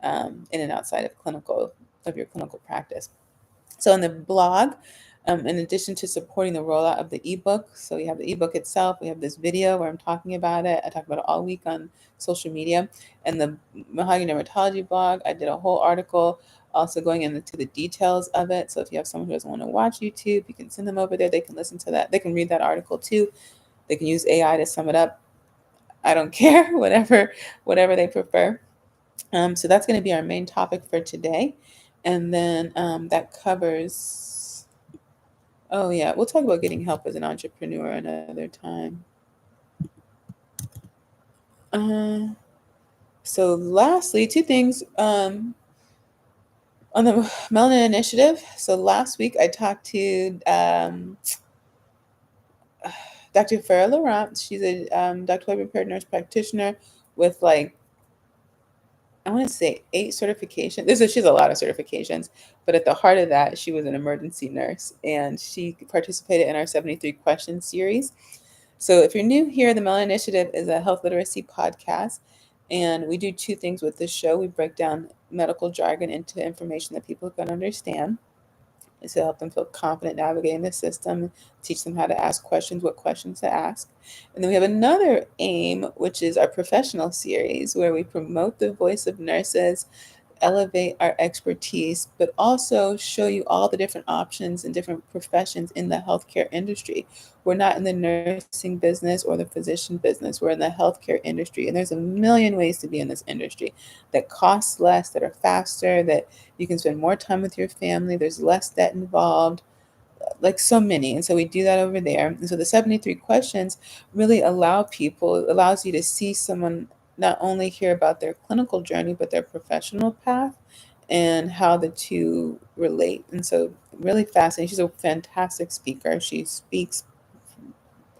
A: in and outside of your clinical practice. So in the blog, in addition to supporting the rollout of the ebook, so we have the ebook itself, we have this video where I'm talking about it. I talk about it all week on social media. And the Mahogany Dermatology blog, I did a whole article also going into the details of it. So if you have someone who doesn't want to watch YouTube, you can send them over there. They can listen to that. They can read that article too. They can use AI to sum it up. I don't care, whatever they prefer. So that's going to be our main topic for today. And then that covers Oh yeah, we'll talk about getting help as an entrepreneur another time. Uh, so lastly, two things on the Melanin Initiative. So last week I talked to Dr. Farah Laurent. She's a doctorally prepared nurse practitioner with like I want to say 8 certifications. She has a lot of certifications, but at the heart of that, she was an emergency nurse and she participated in our 73 question series. So if you're new here, the Melanin Initiative is a health literacy podcast. And we do two things with this show. We break down medical jargon into information that people can understand to help them feel confident navigating the system, teach them how to ask questions, what questions to ask. And then we have another aim, which is our professional series, where we promote the voice of nurses, elevate our expertise, but also show you all the different options and different professions in the healthcare industry. We're not in the nursing business or the physician business. We're in the healthcare industry. And there's a million ways to be in this industry that cost less, that are faster, that you can spend more time with your family. There's less debt involved, like so many. And so we do that over there. And so the 73 questions really allows you to see someone not only hear about their clinical journey, but their professional path and how the two relate. And so really fascinating. She's a fantastic speaker. She speaks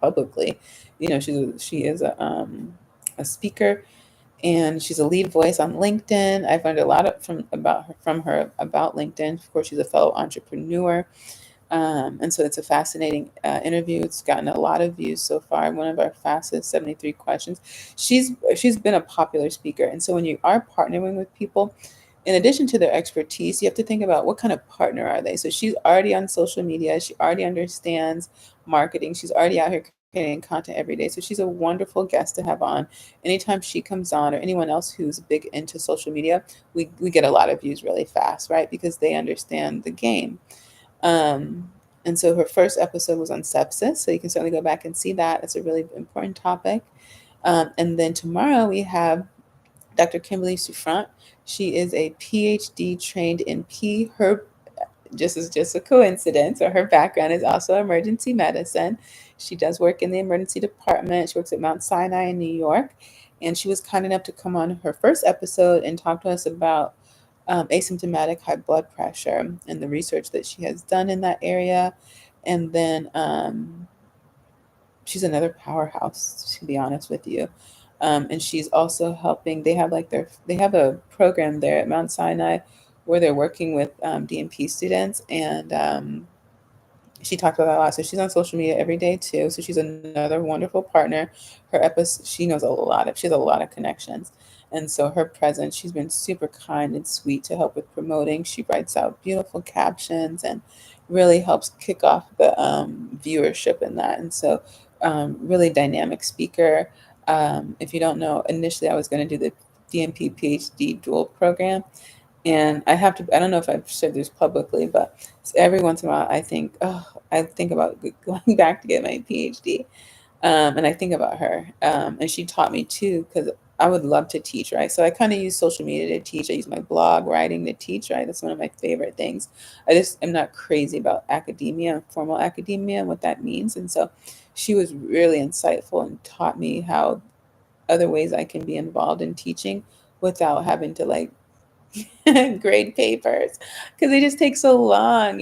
A: publicly. She is a speaker and she's a lead voice on LinkedIn. I've learned a lot from her about LinkedIn. Of course, she's a fellow entrepreneur. And so it's a fascinating interview. It's gotten a lot of views so far. One of our fastest 73 questions. She's been a popular speaker. And so when you are partnering with people, in addition to their expertise, you have to think about what kind of partner are they. So she's already on social media. She already understands marketing. She's already out here creating content every day. So she's a wonderful guest to have on. Anytime she comes on, or anyone else who's big into social media, we get a lot of views really fast, right? Because they understand the game. And so her first episode was on sepsis, so you can certainly go back and see that. It's a really important topic. And then tomorrow we have Dr. Kimberly Souffrant. She is a PhD trained in Her just is just a coincidence, or her background is also emergency medicine. She does work in the emergency department. She works at Mount Sinai in New York, and she was kind enough to come on her first episode and talk to us about asymptomatic high blood pressure and the research that she has done in that area. And then she's another powerhouse, to be honest with you. And she's also helping. They have a program there at Mount Sinai where they're working with DMP students, and she talked about that a lot. So she's on social media every day too. So she's another wonderful partner. Her episode, she has a lot of connections. And so her presence, she's been super kind and sweet to help with promoting. She writes out beautiful captions and really helps kick off the viewership in that. And so really dynamic speaker. If you don't know, initially I was going to do the DMP PhD dual program. And I don't know if I've shared this publicly, but every once in a while I think about going back to get my PhD. And I think about her. And she taught me too, because I would love to teach, right? So I kind of use social media to teach. I use my blog writing to teach, right? That's one of my favorite things. I just am not crazy about academia, formal academia, and what that means. And so she was really insightful and taught me how other ways I can be involved in teaching without having to like grade papers because they just take so long,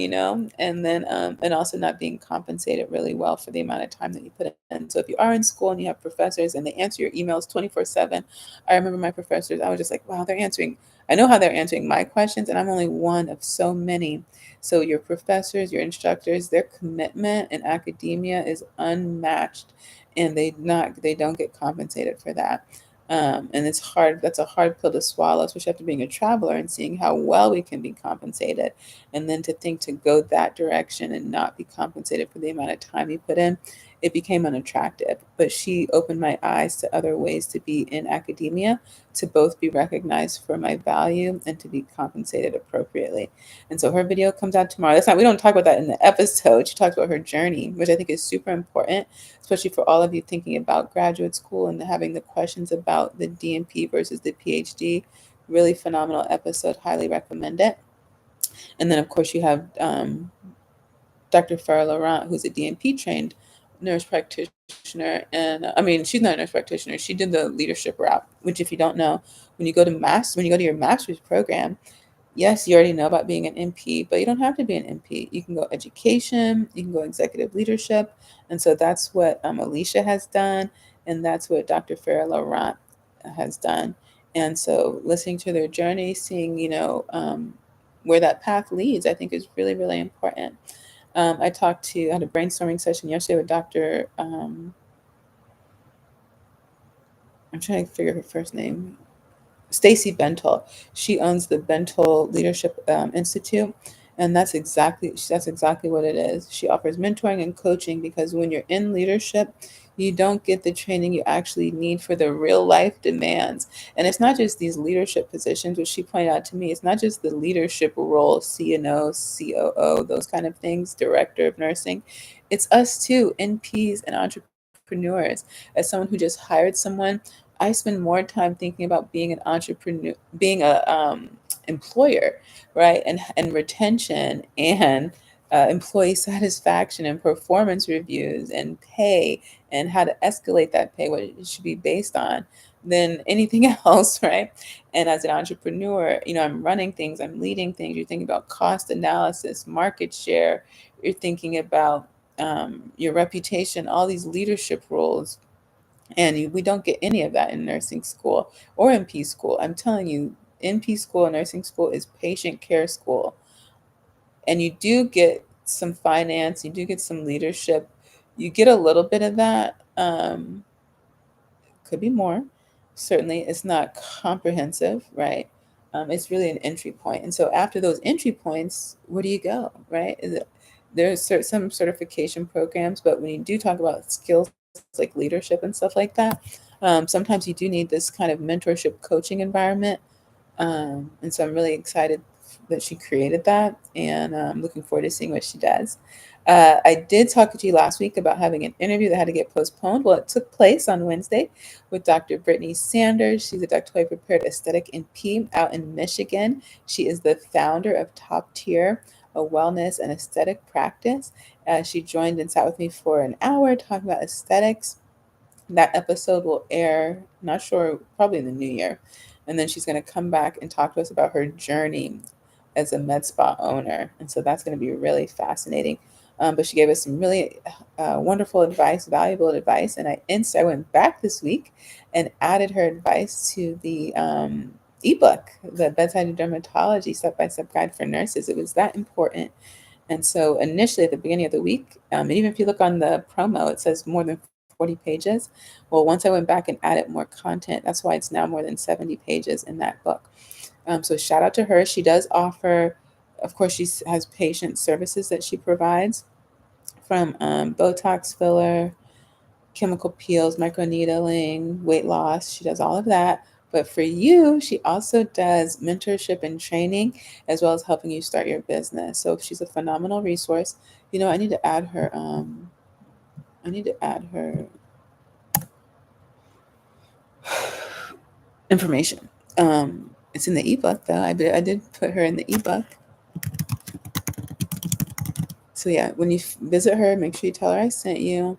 A: and then and also not being compensated really well for the amount of time that you put in. So if you are in school and you have professors and they answer your emails 24/7, I remember my professors, I was just like, wow, I know how they're answering my questions, and I'm only one of so many. So your professors, your instructors, their commitment in academia is unmatched, and they don't get compensated for that. And it's hard. That's a hard pill to swallow, especially after being a traveler and seeing how well we can be compensated. And then to think to go that direction and not be compensated for the amount of time you put in, it became unattractive. But she opened my eyes to other ways to be in academia, to both be recognized for my value and to be compensated appropriately. And so her video comes out tomorrow. We don't talk about that in the episode. She talks about her journey, which I think is super important, especially for all of you thinking about graduate school and having the questions about the DNP versus the PhD. Really phenomenal episode. Highly recommend it. And then, of course, you have Dr. Farah Laurent, who's a DMP trained nurse practitioner. And I mean, she's not a nurse practitioner. She did the leadership route, which, if you don't know, when you go to your master's program, yes, you already know about being an MP, but you don't have to be an MP. You can go education, you can go executive leadership. And so that's what Alicia has done. And that's what Dr. Farah Laurent has done. And so listening to their journey, seeing, where that path leads, I think is really, really important. I had a brainstorming session yesterday with Dr. I'm trying to figure her first name. Stacy Bentel. She owns the Bentel Leadership Institute, and that's exactly what it is. She offers mentoring and coaching because when you're in leadership, you don't get the training you actually need for the real life demands. And it's not just these leadership positions, which she pointed out to me. It's not just the leadership role, CNO, COO, those kind of things, director of nursing. It's us too, NPs and entrepreneurs. As someone who just hired someone, I spend more time thinking about being an entrepreneur, being a employer, right, and retention and employee satisfaction and performance reviews and pay and how to escalate that pay, what it should be based on, than anything else, right? And as an entrepreneur, I'm running things, I'm leading things. You're thinking about cost analysis, market share. You're thinking about your reputation, all these leadership roles, and we don't get any of that in nursing school or NP school. I'm telling you, NP school and nursing school is patient care school. And you do get some finance, you do get some leadership, you get a little bit of that. Could be more. Certainly, it's not comprehensive, right? It's really an entry point. And so after those entry points, where do you go, right? Some certification programs, but when you do talk about skills like leadership and stuff like that, sometimes you do need this kind of mentorship coaching environment. And so I'm really excited that she created that, and I'm looking forward to seeing what she does. I did talk to you last week about having an interview that had to get postponed. Well, it took place on Wednesday with Dr. Brittney Sanders. She's a doctorally prepared aesthetic NP out in Michigan. She is the founder of Top Tier, a wellness and aesthetic practice. She joined and sat with me for an hour talking about aesthetics. That episode will air, not sure, probably in the new year. And then she's going to come back and talk to us about her journey as a med spa owner. And so that's going to be really fascinating. But she gave us some really wonderful advice, valuable advice. And I went back this week and added her advice to the ebook, the Bedside Dermatology Step-by-Step Guide for Nurses. It was that important. And so initially at the beginning of the week, even if you look on the promo, it says more than 40 pages. Well, once I went back and added more content, that's why it's now more than 70 pages in that book. So shout out to her. She does offer, of course, she has patient services that she provides, from Botox filler, chemical peels, microneedling, weight loss. She does all of that. But for you, she also does mentorship and training, as well as helping you start your business. So she's a phenomenal resource. I need to add her. I need to add her information. It's in the ebook, though. I did put her in the ebook. So yeah, when you visit her, make sure you tell her I sent you.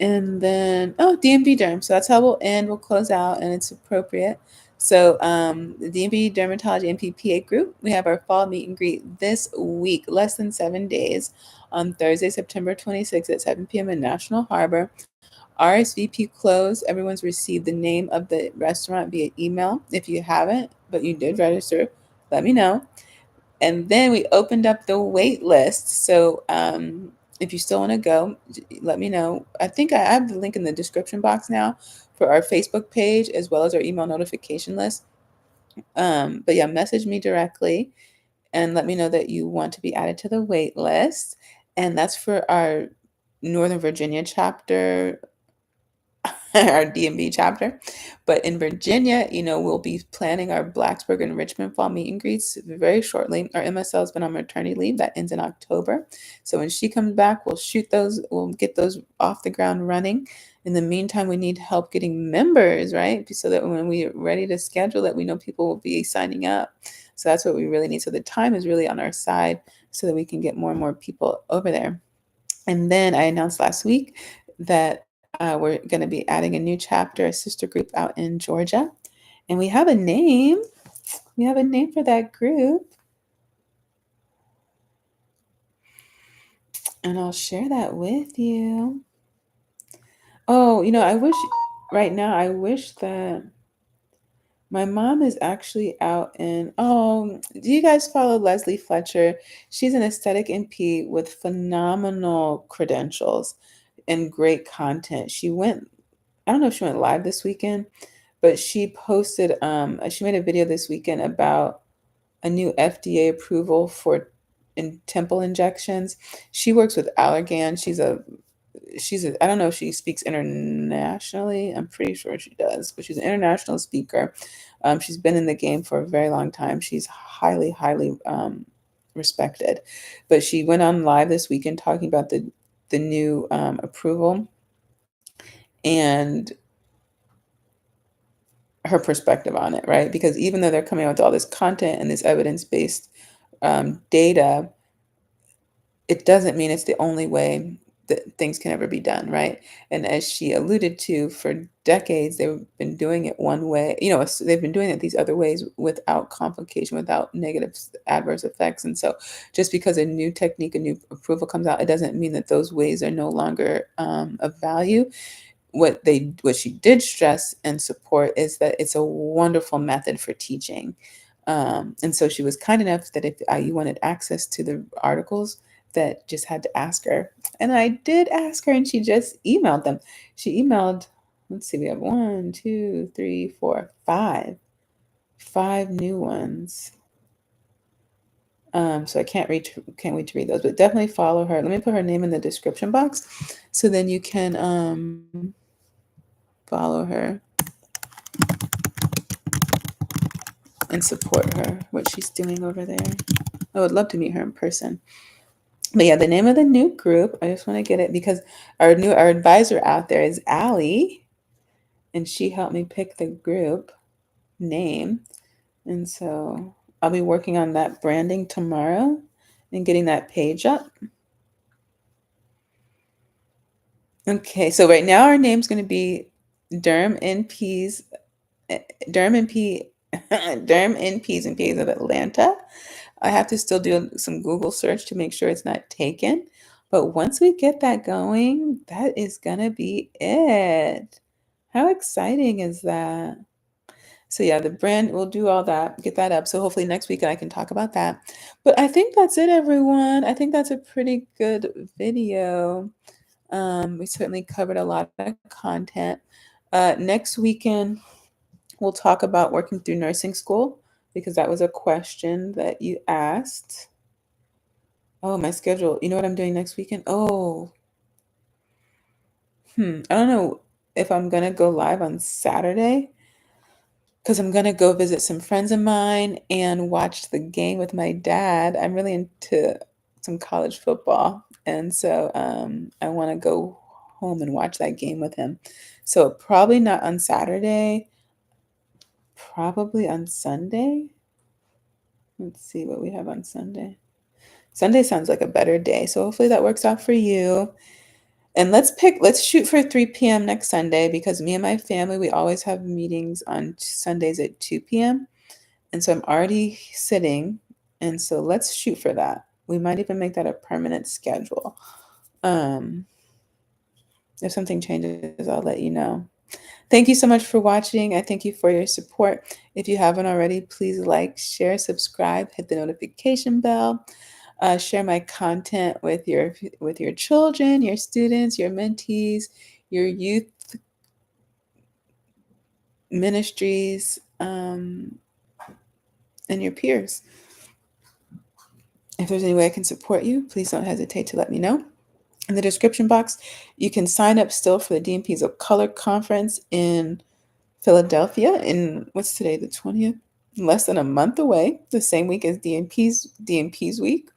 A: And then, DMV Derm. So that's how we'll end. We'll close out, and it's appropriate. So the DMV Dermatology MPPA group, we have our fall meet and greet this week, less than 7 days, on Thursday, September 26th at 7 p.m. in National Harbor. RSVP closed. Everyone's received the name of the restaurant via email. If you haven't, but you did register, let me know. And then we opened up the wait list. So if you still want to go, let me know. I think I have the link in the description box now for our Facebook page, as well as our email notification list. But yeah, message me directly and let me know that you want to be added to the wait list. And that's for our Northern Virginia chapter, our DMV chapter. But in Virginia, we'll be planning our Blacksburg and Richmond fall meet and greets very shortly. Our MSL has been on maternity leave. That ends in October. So when she comes back, we'll get those off the ground running. In the meantime, we need help getting members, right? So that when we're ready to schedule it, we know people will be signing up. So that's what we really need. So the time is really on our side. so that we can get more and more people over there. And then I announced last week that we're going to be adding a new chapter, a sister group out in Georgia. And we have a name. We have a name for that group. And I'll share that with you. Oh, I wish right now, I wish that my mom is actually out in, do you guys follow Leslie Fletcher? She's an aesthetic NP with phenomenal credentials and great content. I don't know if she went live this weekend, but she posted, she made a video this weekend about a new FDA approval for temple injections. She works with Allergan. I don't know if she speaks internationally. I'm pretty sure she does, but she's an international speaker. She's been in the game for a very long time. She's highly, highly respected. But she went on live this weekend talking about the new approval and her perspective on it, right? Because even though they're coming out with all this content and this evidence-based data, it doesn't mean it's the only way that things can ever be done, right? And as she alluded to, for decades, they've been doing it one way. They've been doing it these other ways without complication, without negative adverse effects. And so just because a new technique, a new approval comes out, it doesn't mean that those ways are no longer of value. What she did stress and support is that it's a wonderful method for teaching. And so she was kind enough that if you wanted access to the articles, that just had to ask her. And I did ask her, and she just emailed them. She emailed, let's see, we have 1, 2, 3, 4, 5. 5 new ones. So I can't wait to read those, but definitely follow her. Let me put her name in the description box so then you can follow her and support her, what she's doing over there. I would love to meet her in person. But yeah, the name of the new group, I just want to get it because our advisor out there is Allie, and she helped me pick the group name. And so I'll be working on that branding tomorrow and getting that page up. Okay, so right now our name's going to be Derm NPs and Ps of Atlanta. I have to still do some Google search to make sure it's not taken. But once we get that going, that is going to be it. How exciting is that? So yeah, the brand, we'll do all that, get that up. So hopefully next week I can talk about that. But I think that's it, everyone. I think that's a pretty good video. We certainly covered a lot of content. Next weekend, we'll talk about working through nursing school because that was a question that you asked. Oh, my schedule. You know what I'm doing next weekend? I don't know if I'm going to go live on Saturday because I'm going to go visit some friends of mine and watch the game with my dad. I'm really into some college football. And so I want to go home and watch that game with him. So probably not on Saturday, probably on Sunday. Let's see what we have on Sunday. Sunday sounds like a better day. So hopefully that works out for you. And let's shoot for 3 p.m. next Sunday because me and my family, we always have meetings on Sundays at 2 p.m. And so I'm already sitting. And so let's shoot for that. We might even make that a permanent schedule. If something changes, I'll let you know. Thank you so much for watching. I thank you for your support. If you haven't already, please like, share, subscribe, hit the notification bell. Share my content with your children, your students, your mentees, your youth ministries, and your peers. If there's any way I can support you, please don't hesitate to let me know. In the description box, you can sign up still for the DMPs of Color Conference in Philadelphia in, what's today, the 20th? Less than a month away, the same week as DMP's week.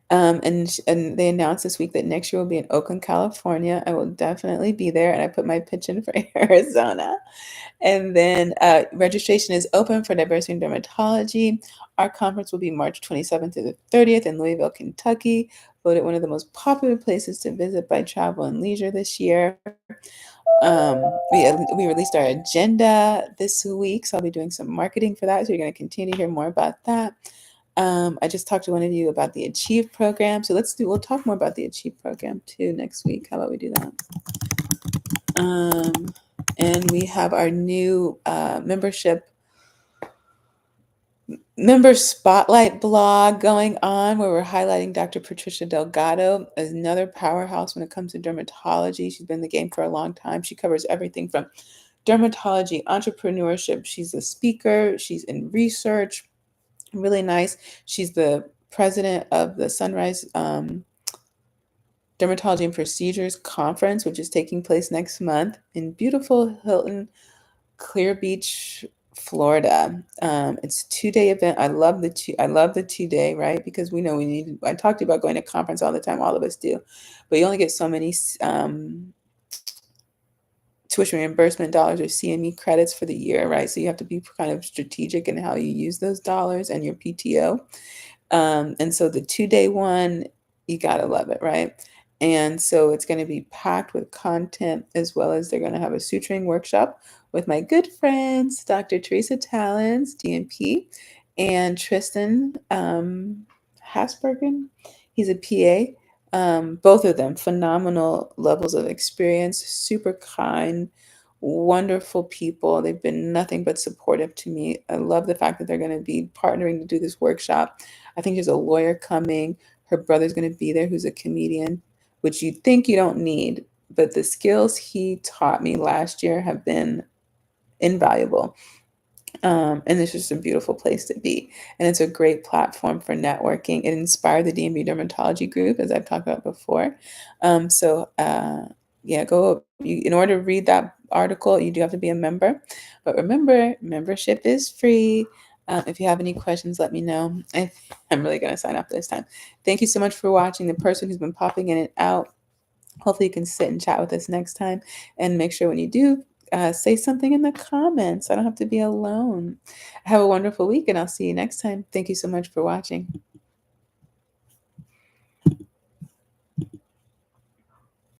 A: And they announced this week that next year will be in Oakland, California. I will definitely be there, and I put my pitch in for Arizona. And then registration is open for Diversity in Dermatology. Our conference will be March 27th through the 30th in Louisville, Kentucky. Voted one of the most popular places to visit by Travel and Leisure this year. We released our agenda this week, so I'll be doing some marketing for that. So you're going to continue to hear more about that. I just talked to one of you about the Achieve program, so we'll talk more about the Achieve program too next week. How about we do that? And we have our new member spotlight blog going on, where we're highlighting Dr. Patricia Delgado, another powerhouse when it comes to dermatology. She's been in the game for a long time. She covers everything from dermatology, entrepreneurship. She's a speaker. She's in research. Really nice. She's the president of the Sunrise Dermatology and Procedures Conference, which is taking place next month in beautiful Hilton Clear Beach, Florida. It's a 2-day event. I love the 2-day, right? Because we know I talked about going to conference all the time. All of us do, but you only get so many tuition reimbursement dollars or CME credits for the year, right? So you have to be kind of strategic in how you use those dollars and your PTO. And so the 2-day one, you gotta love it, right? And so it's going to be packed with content, as well as they're going to have a suturing workshop with my good friends, Dr. Teresa Talens, DNP, and Tristan Hasbergen. He's a PA. Both of them, phenomenal levels of experience, super kind, wonderful people. They've been nothing but supportive to me. I love the fact that they're going to be partnering to do this workshop. I think there's a lawyer coming. Her brother's going to be there, who's a comedian, which you think you don't need, but the skills he taught me last year have been invaluable. And it's just a beautiful place to be. And it's a great platform for networking. It inspired the DMV Dermatology group, as I've talked about before. Yeah, in order to read that article, you do have to be a member. But remember, membership is free. If you have any questions, let me know. I'm really going to sign off this time. Thank you so much for watching. The person who's been popping in and out, hopefully you can sit and chat with us next time. And make sure when you do, say something in the comments. I don't have to be alone. Have a wonderful week, and I'll see you next time. Thank you so much for watching.